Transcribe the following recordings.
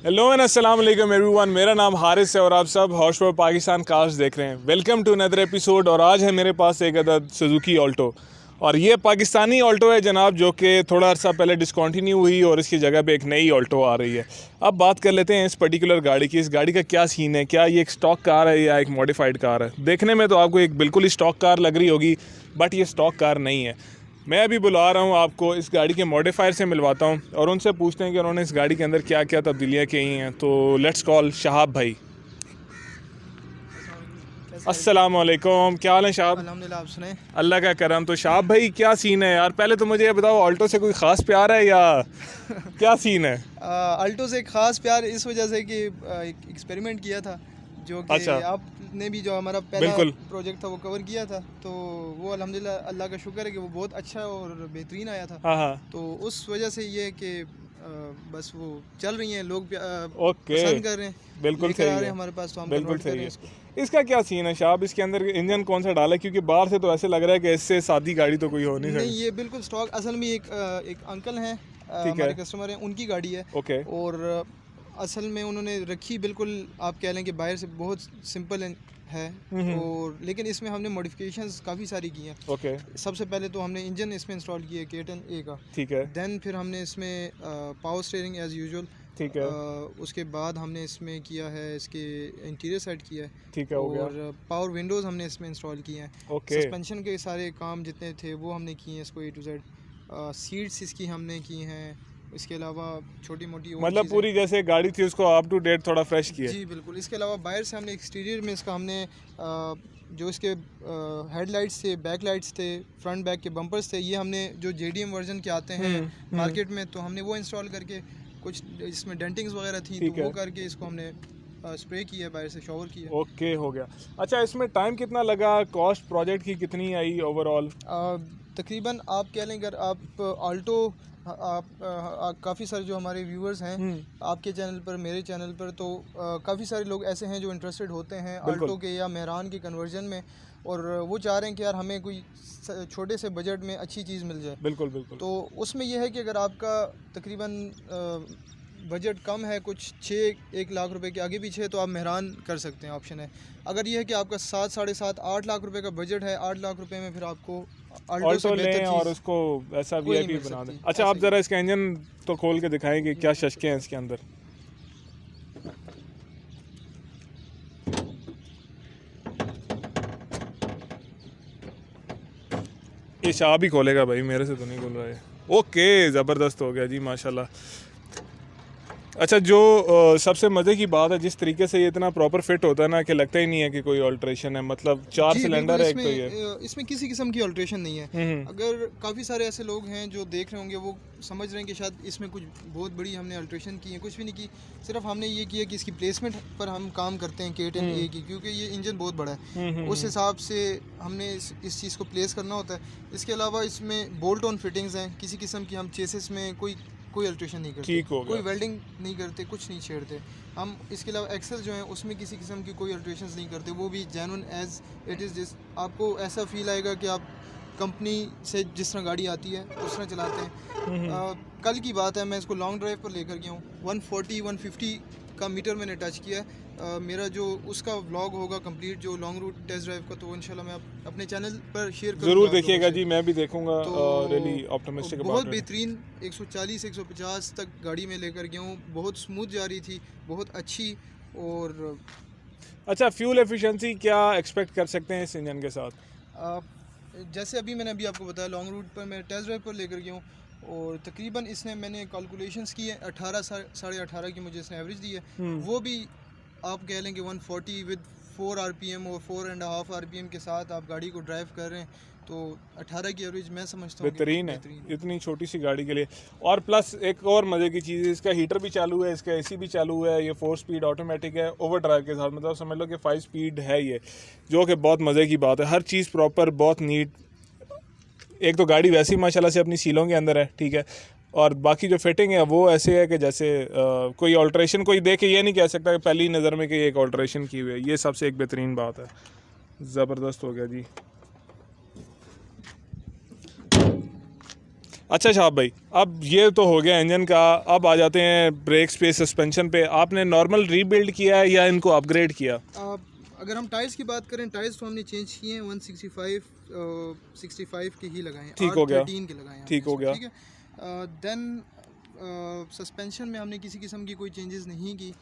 Hello and अस्सलाम वालेकुम everyone, मेरा नाम हारिस है और आप सब हॉर्स पावर पाकिस्तान कास्ट देख रहे हैं। Welcome to another episode. और आज है मेरे पास एक अदद सुजुकी ऑल्टो, और ये पाकिस्तानी ऑल्टो है जनाब, जो कि थोड़ा अर्सा पहले डिसकंटिन्यू हुई और इसकी जगह पे एक नई ऑल्टो आ रही है। अब बात कर लेते हैं इस पर्टिकुलर गाड़ी की। इस गाड़ी का क्या सीन है, क्या ये एक स्टॉक कार है या एक मॉडिफाइड कार है। देखने में तो आपको एक बिल्कुल ही स्टॉक कार लग रही होगी, बट ये स्टॉक कार नहीं है। मैं अभी बुला रहा हूँ आपको इस गाड़ी के मॉडिफायर से मिलवाता हूँ और उनसे पूछते हैं कि उन्होंने इस गाड़ी के अंदर क्या क्या तब्दीलियाँ की हैं। तो लेट्स कॉल शहाब भाई। अस्सलाम वालेकुम, क्या हाल है शहाब? अल्हम्दुलिल्लाह, आप सुने। अल्लाह का करम। तो शहाब भाई, क्या सीन है यार? पहले तो मुझे ये बताओ, ऑल्टो से कोई ख़ास प्यार है या क्या सीन है? अल्टो से एक ख़ास प्यार इस वजह से कि एक एक्सपेरिमेंट किया था, जो कि अच्छा। आपने भी जो हमारा पहला बिल्कुल। प्रोजेक्ट था वो कवर किया था। तो वो अल्हम्दुलिल्लाह अल्लाह का शुक्र है कि वो बहुत अच्छा और बेहतरीन आया था। हाँ हाँ। तो उस वजह से ये कि बस वो चल रही हैं, लोग ओके, पसंद कर रहे हैं, बिल्कुल लेकर सही आ रहे है, हैं हमारे पास, तो हम बिल्कुल कन्वर्ट कर सही रहे है। हैं इसको। इसका क्या सीन है शहाब? इसके अंदर इंजन कौन सा डाला है? क्योंकि बाहर से तो ऐसे लग रहा है कि इससे सादी गाड़ी तो कोई हो नहीं नहीं, सकती। ये बिल्कुल स्टॉक। असल में एक अंकल हैं, ठीक है। हमारे कस्टमर हैं, उनकी गाड़ी है। ओके। और असल में उन्होंने रखी बिल्कुल, आप कह लें कि बाहर से बहुत सिंपल है। और लेकिन इसमें हमने मॉडिफिकेशंस काफ़ी सारी की हैं। ओके। सबसे पहले तो हमने इंजन इसमें इंस्टॉल किया है K10 A का। ठीक है। देन फिर हमने इसमें पावर स्टीयरिंग एज़ यूजुअल। ठीक है। उसके बाद हमने इसमें किया है, इसके इंटीरियर साइड किया है। ठीक है, हो गया। और पावर विंडोज़ हमने इसमें इंस्टॉल किए हैं। ओके। सस्पेंशन के सारे काम जितने थे वो हमने किए हैं इसको A to Z। सीट्स इसकी हमने की हैं। इसके अलावा छोटी मोटी और मतलब चीज़ें। पूरी जैसे गाड़ी थी उसको अप टू डेट थोड़ा फ्रेश किया। जी बिल्कुल। इसके अलावा बाहर से हमने एक्सटीरियर में इसका हमने जो इसके हेडलाइट्स थे, बैक लाइट्स थे, फ्रंट बैक के बम्पर्स थे, ये हमने जो JDM वर्जन के आते हैं मार्केट में, तो हमने वो इंस्टॉल करके, कुछ इसमें डेंटिंग्स वगैरह थी ठीक तो वो है। करके इसको हमने स्प्रे किया, बाहर से शॉवर किया। ओके, हो गया। अच्छा, इसमें टाइम कितना लगा? कॉस्ट प्रोजेक्ट की कितनी आई ओवरऑल? तकरीबन आप कह लें, अगर आप आल्टो, आप काफ़ी सारे जो हमारे व्यूअर्स हैं आपके चैनल पर, मेरे चैनल पर, तो काफ़ी सारे लोग ऐसे हैं जो इंटरेस्टेड होते हैं बिल्कुल। आल्टो के या मेहरान के कन्वर्जन में, और वो चाह रहे हैं कि यार हमें कोई छोटे से बजट में अच्छी चीज़ मिल जाए। बिल्कुल बिल्कुल। तो उसमें यह है कि अगर आपका तकरीबन बजट कम है, कुछ 1 लाख रुपए के आगे पीछे है, तो आप मेहरान कर सकते हैं, ऑप्शन है। अगर यह है कि आपका 7, 7.5, 8 लाख रुपए का बजट है, 8 लाख रुपए में फिर आपको आल्टो से ऑल्टो बेहतर लें और चीज़ उसको ऐसा कोई नहीं VIP मिल बना दें। सकती। अच्छा, ऐसा आप ही ज़रा इसका इंजन तो खोल के दिखाएं कि क्या शशके हैं इसके अंदर। ये शाह भी खोलेगा भाई, मेरे से तो नहीं खोल रहा है। ओके, ज़बरदस्त हो गया जी, माशाल्लाह। अच्छा, जो सबसे मज़े की बात है, जिस तरीके से ये इतना प्रॉपर फिट होता है ना कि लगता ही नहीं है कि कोई ऑल्ट्रेशन है। मतलब 4 जी सिलेंडर बिल्कुल। है एक तो ये। इसमें किसी किस्म की अल्ट्रेशन नहीं है। अगर काफ़ी सारे ऐसे लोग हैं जो देख रहे होंगे, वो समझ रहे हैं कि शायद इसमें कुछ बहुत बड़ी हमने अल्ट्रेशन की है। कुछ भी नहीं की, सिर्फ हमने ये किया कि इसकी प्लेसमेंट पर हम काम करते हैं K10 A की, क्योंकि ये इंजन बहुत बड़ा है, उस हिसाब से हमने इस चीज़ को प्लेस करना होता है। इसके अलावा इसमें बोल्ट ऑन फिटिंग्स हैं, किसी किस्म की हम चेसिस में कोई अल्ट्रेशन नहीं करते, ठीक हो गया। कोई वेल्डिंग नहीं करते, कुछ नहीं छेड़ते हम। इसके अलावा एक्सेल जो है उसमें किसी किस्म की कोई अल्ट्रेशन नहीं करते, वो भी जेन्युइन एज इट इज़। आपको ऐसा फील आएगा कि आप कंपनी से जिस तरह गाड़ी आती है उस तरह चलाते हैं। कल की बात है, मैं इसको लॉन्ग ड्राइव पर लेकर गया हूँ। 140-150 का मीटर मैंने टच किया है। मेरा जो उसका व्लॉग होगा कंप्लीट, जो लॉन्ग रूट टेस्ट ड्राइव का, तो इंशाल्लाह मैं अपने चैनल पर शेयर करूँगा। ज़रूर देखिएगा जी, मैं भी देखूंगा। तो रियली ऑप्टिमिस्टिक बहुत अबाउट इट। बेहतरीन 140-150 तक गाड़ी में लेकर गया हूँ, बहुत स्मूथ जा रही थी, बहुत अच्छी। और अच्छा, फ्यूल एफिशिएंसी क्या एक्सपेक्ट कर सकते हैं इस इंजन के साथ? जैसे मैंने आपको बताया, लॉन्ग रूट पर मैं टेस्ट ड्राइव पर लेकर गया हूँ, और तकरीबन इसने मैंने कैलकुलेशंस की है, 18 साढ़े 18 की मुझे इसने एवरेज दी है। वो भी आप कह लें कि 140 विद 4 RPM और 4.5 RPM के साथ आप गाड़ी को ड्राइव कर रहे हैं, तो 18 की एवरेज मैं समझता हूँ बेहतरीन है इतनी छोटी सी गाड़ी के लिए। और प्लस एक और मज़े की चीज़ है, इसका हीटर भी चालू है, इसका AC भी चालू है, ये 4 स्पीड ऑटोमेटिक है ओवर ड्राइव के साथ। मतलब समझ लो कि 5 स्पीड है ये, जो कि बहुत मज़े की बात है। हर चीज़ प्रॉपर, बहुत नीट। एक तो गाड़ी वैसे ही माशाल्लाह से अपनी सीलों के अंदर है, ठीक है। और बाकी जो फिटिंग है वो ऐसे है कि जैसे कोई ऑल्ट्रेशन कोई देख के ये नहीं कह सकता कि पहली नज़र में कि ये एक ऑल्ट्रेशन की हुई है। ये सबसे एक बेहतरीन बात है। ज़बरदस्त हो गया जी। अच्छा शाह भाई, अब ये तो हो गया इंजन का, अब आ जाते हैं ब्रेक्स पे, सस्पेंशन पे। आपने नॉर्मल रीबिल्ड किया है या इनको अपग्रेड किया? अगर हम टायर्स की बात करें, टायर्स तो हमने चेंज किए हैं 165 65 के ही लगाए हैं, ठीक हो गया, 13 के लगाए हैं, ठीक हो गया। ठीक है। देन सस्पेंशन में हमने किसी किस्म की कोई चेंजेस नहीं की,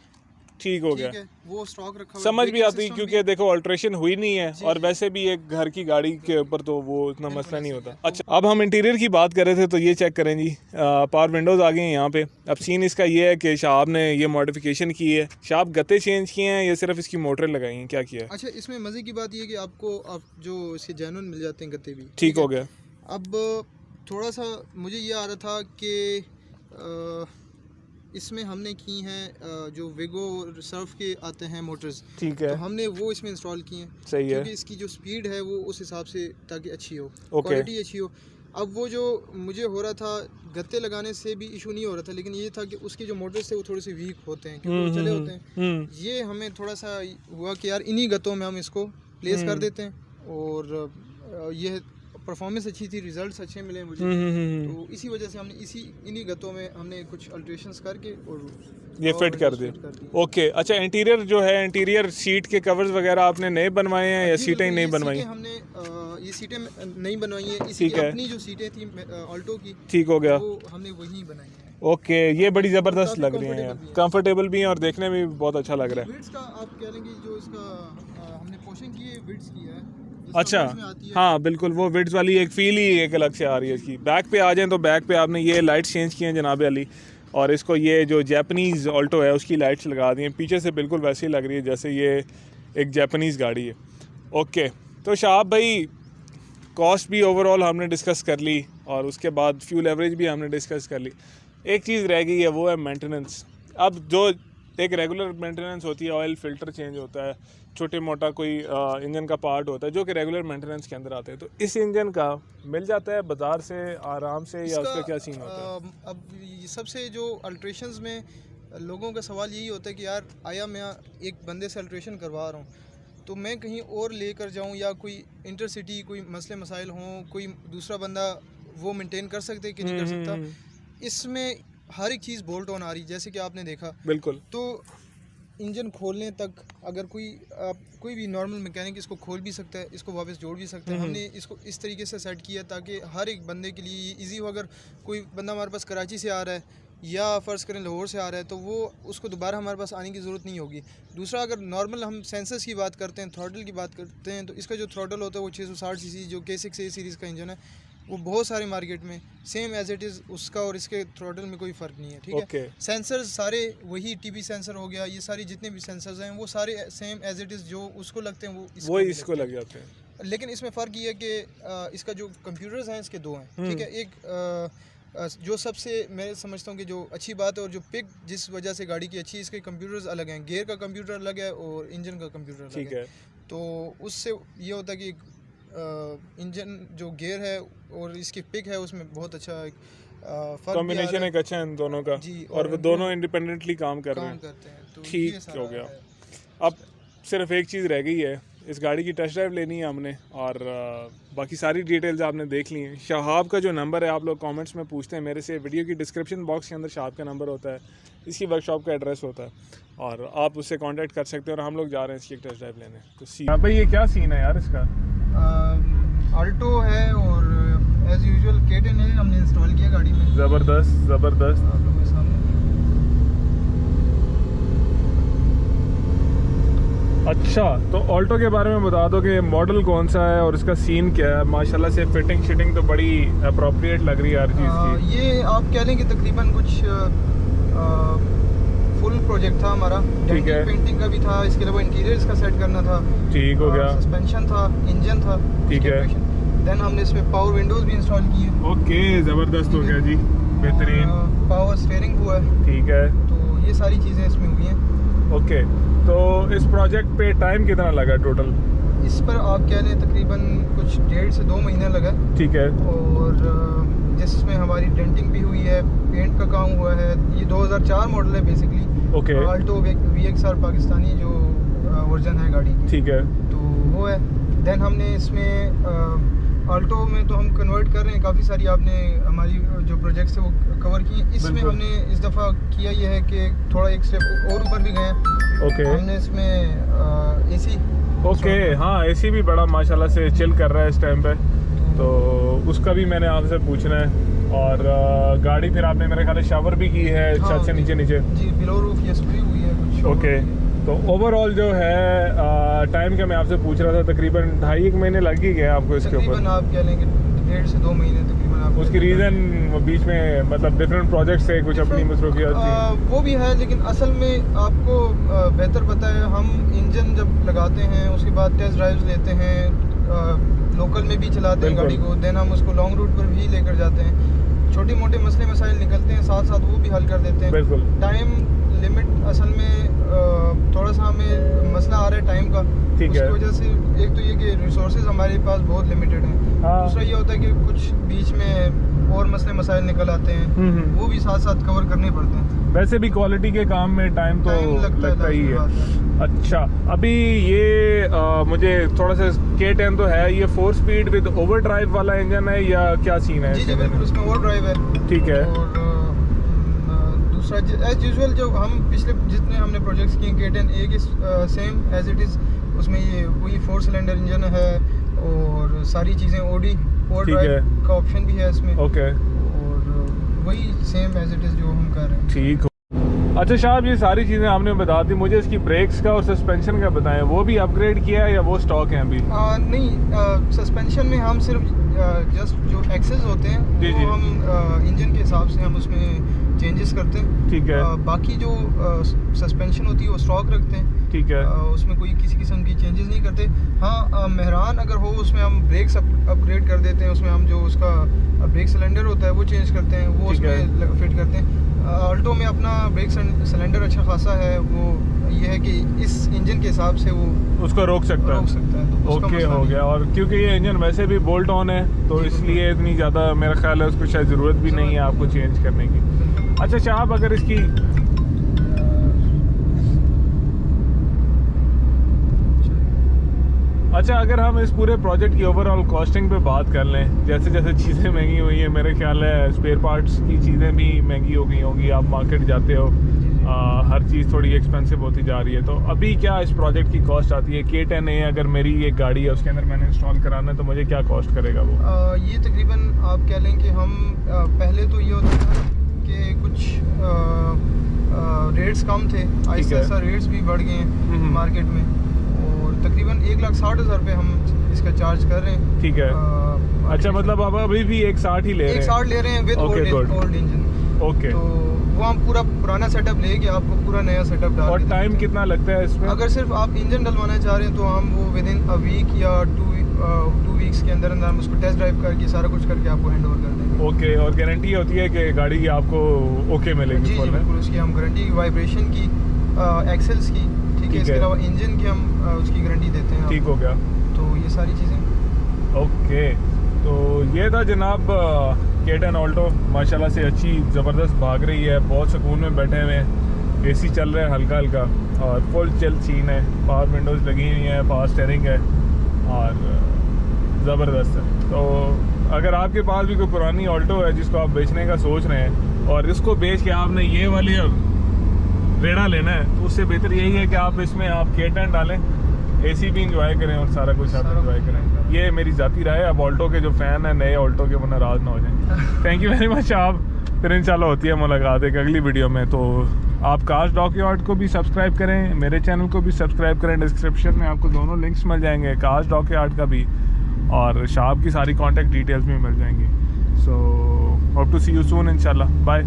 ठीक हो गया। ठीक है, वो स्टॉक रखा हुआ है। समझ भी ब्रेकिंग आती है सिस्टम क्योंकि देखो अल्ट्रेशन हुई नहीं है, जी, और वैसे भी एक घर की गाड़ी के ऊपर तो वो इतना मसला नहीं होता। अच्छा, अब हम इंटीरियर की बात कर रहे थे तो ये चेक करें जी, पावर विंडोज़ आ गई हैं यहाँ पे। अब सीन इसका ये है कि शाह ने ये मॉडिफिकेशन की है। शाह गत्ते चेंज किए हैं या सिर्फ इसकी मोटर लगाई हैं, क्या किया है? अच्छा, इसमें मज़े की बात ये है कि आपको जो इसके जेन्युइन मिल जाते हैं गत्ते भी, ठीक हो गया। अब थोड़ा सा मुझे ये आ रहा था कि इसमें हमने की हैं जो वेगो सर्फ के आते हैं मोटर्स, ठीक है, तो हमने वो इसमें इंस्टॉल किए हैं। सही है, क्योंकि इसकी जो स्पीड है वो उस हिसाब से, ताकि अच्छी हो, ओके। क्वालिटी अच्छी हो। अब वो जो मुझे हो रहा था, गत्ते लगाने से भी इशू नहीं हो रहा था, लेकिन ये था कि उसके जो मोटर्स थे वो थोड़े से वीक होते हैं, क्योंकि वो चले होते हैं। ये हमें थोड़ा सा हुआ कि यार इन्हीं गत्तों में हम इसको प्लेस कर देते हैं, और ये परफॉर्मेंस अच्छी थी, रिजल्ट्स अच्छे मिले मुझे, तो इसी वजह से हमने इन्हीं गत्तों में हमने कुछ अल्ट्रेशंस करके और ये फिट कर दिए। ओके, अच्छा, इंटीरियर जो है, इंटीरियर सीट के कवर्स वगैरह आपने नए बनवाए हैं या सीटें नहीं बनवाई? हमने ये सीटें नहीं बनवाई हैं, इसकी अपनी जो सीटें थी ऑल्टो की, ठीक हो गया, वो हमने वही बनाई हैं। ओके, ये बड़ी ज़बरदस्त लग रही हैं यार, कंफर्टेबल भी हैं और देखने में भी बहुत अच्छा लग रहा है। विड्स का आप कह लेंगे, जो इसका हमने पोर्शन की है, विड्स की है। अच्छा, हाँ बिल्कुल, वो विड्स वाली एक फील ही एक अलग से आ रही है इसकी। बैक पे आ जाएं तो बैक पे आपने ये लाइट्स चेंज की हैं जनाब अली, और इसको ये जो जापानीज़ ऑल्टो है उसकी लाइट्स लगा दी हैं पीछे से, बिल्कुल वैसे ही लग रही है जैसे ये एक जापानीज़ गाड़ी है। ओके, तो शाहब भाई, कॉस्ट भी ओवरऑल हमने डिस्कस कर ली, और उसके बाद फ्यूल एवरेज भी हमने डिस्कस कर ली। एक चीज़ रह गई है, वो है मेंटेनेंस। अब जो एक रेगुलर मेंटेनेंस होती है, ऑयल फिल्टर चेंज होता है, छोटे मोटा कोई इंजन का पार्ट होता है जो कि रेगुलर मेंटेनेंस के अंदर आते हैं, तो इस इंजन का मिल जाता है बाज़ार से आराम से, या उसका क्या सीन होता है? अब ये सबसे जो अल्ट्रेशंस में लोगों का सवाल यही होता है कि यार आया मैं एक बंदे से अल्ट्रेशन करवा रहा हूँ, तो मैं कहीं और लेकर जाऊँ, या कोई इंटरसिटी कोई मसले मसाइल हों, कोई दूसरा बंदा वो मेंटेन कर सकते कि नहीं कर सकता। इसमें हर एक चीज़ बोल्ट ऑन आ रही, जैसे कि आपने देखा। बिल्कुल, तो इंजन खोलने तक अगर कोई भी नॉर्मल मैकेनिक इसको खोल भी सकता है, इसको वापस जोड़ भी सकता है। हमने इसको इस तरीके से सेट किया ताकि हर एक बंदे के लिए इजी हो। अगर कोई बंदा हमारे पास कराची से आ रहा है या फ़र्ज़ करें लाहौर से आ रहा है, तो वो उसको दोबारा हमारे पास आने की ज़रूरत नहीं होगी। दूसरा, अगर नॉर्मल हम सेंसर्स की बात करते हैं, थ्रॉटल की बात करते हैं, तो इसका जो थ्रॉटल होता है वो 660 सीसी जो K6A सीरीज़ का इंजन है, वो बहुत सारे मार्केट में सेम एज इट इज़ उसका और इसके थ्रॉटल में कोई फ़र्क नहीं है, ठीक है। सेंसर्स सारे वही TP सेंसर हो गया, ये सारी जितने भी सेंसर्स हैं वो सारे सेम एज इट इज़ जो उसको लगते हैं वो इसको लग जाते हैं। लेकिन इसमें फ़र्क ये है कि इसका जो कंप्यूटर्स हैं इसके दो हैं, ठीक है। एक जो सबसे मैं समझता हूँ कि जो अच्छी बात है और जो पिक जिस वजह से गाड़ी की अच्छी, इसके कंप्यूटर्स अलग हैं, गियर का कंप्यूटर अलग है और इंजन का कंप्यूटर अलग है। तो उससे ये होता है कि इंजन जो गियर है और इसकी पिक है उसमें बहुत अच्छा कॉम्बिनेशन एक अच्छा है इन दोनों का जी, और वो दोनों इंडिपेंडेंटली काम कर रहे हैं, तो ठीक हो गया। अब सिर्फ एक चीज़ रह गई है, इस गाड़ी की टेस्ट ड्राइव लेनी है हमने, और बाकी सारी डिटेल्स आपने देख ली हैं। शहाब का जो नंबर है, आप लोग कमेंट्स में पूछते हैं मेरे से, वीडियो की डिस्क्रिप्शन बॉक्स के अंदर शहाब का नंबर होता है, इसकी वर्कशॉप का एड्रेस होता है, और आप उससे कांटेक्ट कर सकते हैं। और हम लोग जा रहे हैं इसकी टेस्ट ड्राइव लेने। तो भाई ये क्या सीन है यार इसका? ऑल्टो है और एज यूजुअल K10 है, हमने इंस्टॉल किया गाड़ी में। ज़बरदस्त ज़बरदस्त। अच्छा, तो ऑल्टो के बारे में बता दो कि मॉडल कौन सा है और इसका सीन क्या है? माशाल्लाह से फिटिंग शिटिंग तो बड़ी अप्रोप्रिएट लग रही है हर चीज़ की। ये आप कह लें कि तकरीबन कुछ फुल प्रोजेक्ट था हमारा, ठीक है। पेंटिंग का भी था, इसके अलावा इंटीरियर का सेट करना था, ठीक हो गया, सस्पेंशन था, इंजन था, ठीक है। देन हमने इसमें पावर विंडोज भी इंस्टॉल किए। ओके, ज़बरदस्त हो गया जी, बेहतरीन। पावर स्टीयरिंग हुआ है, ठीक है। तो ये सारी चीज़ें इसमें हुई हैं। ओके, तो इस प्रोजेक्ट पे टाइम कितना लगा टोटल? इस पर आप कह लें तकरीबन कुछ 1.5 से 2 महीने लगा, ठीक है। और जिसमें हमारी डेंटिंग भी हुई है, पेंट का काम हुआ है। ये 2004 मॉडल है basically, okay. Alto VXR Pakistani जो वर्जन है गाड़ी की, ठीक है। तो वो है। देन हमने इसमें ऑल्टो में तो हम कन्वर्ट कर रहे हैं, काफ़ी सारी आपने हमारी जो प्रोजेक्ट्स है वो कवर किए। इसमें बिल्कुल। हमने इस दफ़ा किया ये है कि थोड़ा एक स्टेप और ऊपर भी गए हैं। ओके हमने इसमें एसी ओके, हाँ एसी भी बड़ा माशाल्लाह से चिल कर रहा है इस टाइम पे, तो उसका भी मैंने आपसे पूछना है। और गाड़ी फिर आपने मेरे ख्याल से शावर भी की है छत से नीचे नीचे। जी, बिलो रूफ ये स्प्रे हुई है कुछ। ओके, तो ओवरऑल जो है टाइम का मैं आपसे पूछ रहा था, तकरीबन 2.5 महीने लग ही गए आपको इसके ऊपर। तकरीबन आप कह लेंगे 1.5 से 2 महीने तकरीबन आप। उसकी रीज़न बीच में मतलब डिफरेंट प्रोजेक्ट्स थे, कुछ अपनी मसरूफियत थी। वो भी है, लेकिन असल में आपको बेहतर पता है, हम इंजन जब लगाते हैं उसके बाद टेस्ट ड्राइव्स लेते हैं, लोकल में भी चलाते हैं गाड़ी को, देन हम उसको लॉन्ग रूट पर भी लेकर जाते हैं, छोटे मोटे मसले मसाइल निकलते हैं, साथ साथ वो भी हल कर देते हैं। बिल्कुल। टाइम लिमिट असल में थोड़ा सा हमें मसला आ रहा है टाइम का, ठीक है। उसकी वजह से एक तो ये कि रिसोर्सेज हमारे पास बहुत लिमिटेड हैं, हाँ। दूसरा ये होता है कि कुछ बीच में और मसले मसाइल निकल आते हैं, वो भी साथ साथ कवर करने पड़ते हैं। वैसे भी क्वालिटी के काम में टाइम तो लगता ही है। अच्छा, अभी ये मुझे थोड़ा सा K10 तो है, ये 4 स्पीड विद ओवर ड्राइव वाला इंजन है या क्या सीन है? जी बिल्कुल, उसमें ओवर ड्राइव है। ठीक है। और दूसरा एज यूजुअल जो हम पिछले जितने हमने प्रोजेक्ट्स किए K10 ए के सेम एज इट इज़, उसमें ये वही 4 सिलेंडर इंजन है और सारी चीज़ें ओडी ओवर ड्राइव का ऑप्शन भी है इसमें। ओके, और वही सेम एज इट इज़ जो हम कर रहे हैं। ठीक हो। अच्छा साहब, ये सारी चीज़ें आपने बता दी, मुझे इसकी ब्रेक्स का और सस्पेंशन का बताएं, वो भी अपग्रेड किया है या वो स्टॉक है अभी? नहीं, सस्पेंशन में हम सिर्फ जस्ट जो एक्सेस होते हैं जी, वो जी। हम इंजन के हिसाब से हम उसमें चेंजेस करते हैं। ठीक है। बाकी जो सस्पेंशन होती है वो स्टॉक रखते हैं। ठीक है। उसमें कोई किसी किस्म की चेंजेस नहीं करते। हाँ, मेहरान अगर हो उसमें हम ब्रेक्स अपग्रेड कर देते हैं, उसमें हम जो उसका ब्रेक सिलेंडर होता है वो चेंज करते हैं, वो उसमें फिट करते हैं। ऑल्टो में अपना ब्रेक सिलेंडर अच्छा खासा है, वो ये है कि इस इंजन के हिसाब से वो उसको रोक सकता है। तो उसका ओके, मसला हो नहीं गया। और क्योंकि ये इंजन वैसे भी बोल्ट ऑन है तो जी, इसलिए इतनी ज़्यादा मेरा ख्याल है उसको शायद ज़रूरत भी नहीं है आपको चेंज करने की। अच्छा साहब, अगर इसकी अच्छा अगर हम इस पूरे प्रोजेक्ट की ओवरऑल कॉस्टिंग पे बात कर लें, जैसे जैसे चीज़ें महंगी हुई हैं, मेरे ख्याल है स्पेयर पार्ट्स की चीज़ें भी महंगी हो गई होंगी, आप मार्केट जाते हो, हर चीज़ थोड़ी एक्सपेंसिव होती जा रही है, तो अभी क्या इस प्रोजेक्ट की कॉस्ट आती है? K10 है, अगर मेरी एक गाड़ी है उसके अंदर मैंने इंस्टॉल कराना है तो मुझे क्या कॉस्ट करेगा वो? ये तकरीबन आप कह लें कि हम पहले तो ये होता था कि कुछ रेट्स कम थे, आहिस्ता आहिस्ता रेट्स भी बढ़ गए हैं मार्केट में, और तकरीबन 1,60,000 रुपये हम इसका चार्ज कर रहे हैं। ठीक है। अच्छा, मतलब आप अभी भी 1,60 ही ले रहे हैं? 1,60 ले रहे हैं विद ओल्ड इंजन। ओके, तो वो हम पूरा पुराना सेटअप लेके आपको पूरा नया सेटअप डाल और टाइम कितना लगता है इसमें? अगर सिर्फ आप इंजन डलवाना चाह रहे हैं तो हम वो विद इन अ वीक या 2 वीक्स के अंदर अंदर हम उसको टेस्ट ड्राइव करके सारा कुछ करके आपको हैंड ओवर कर देंगे। ओके, और गारंटी होती है कि गाड़ी आपको ओके मिलेगी? जी बिल्कुल, उसकी हम गारंटी, वाइब्रेशन की, एक्सेल्स की, ठीक है, इसके अलावा इंजन की हम उसकी गारंटी देते हैं। ठीक हो गया। तो ये सारी चीज़ें। ओके, तो ये था जनाब K10 ऑल्टो, माशाल्लाह से अच्छी ज़बरदस्त भाग रही है, बहुत सुकून में बैठे हुए हैं, एसी चल रहा है हल्का हल्का और फुल चिल सीन है, पावर विंडोज़ लगी हुई हैं, पावर स्टीयरिंग है और ज़बरदस्त है। तो अगर आपके पास भी कोई पुरानी ऑल्टो है जिसको आप बेचने का सोच रहे हैं और इसको बेच के आपने ये वाली रेड़ा लेना है, तो उससे बेहतर यही है कि आप इसमें आप K10 डालें, एसी भी इंजॉय करें और सारा कुछ आप इंजॉय करें। ये मेरी ज़ाती राय है। अब ऑल्टो के जो फ़ैन हैं नए ऑल्टो के, वो नाराज़ ना हो जाएं। थैंक यू वेरी मच आप। फिर इंशाल्लाह होती है मुलाकात एक अगली वीडियो में। तो आप काश डॉक्यूआर्ट को भी सब्सक्राइब करें, मेरे चैनल को भी सब्सक्राइब करें, डिस्क्रिप्शन में आपको दोनों लिंक्स मिल जाएंगे, काश डॉक्यूआर्ट का भी और शाब की सारी कॉन्टैक्ट डिटेल्स भी मिल जाएंगी। So hope to see you soon इंशाल्लाह। बाय।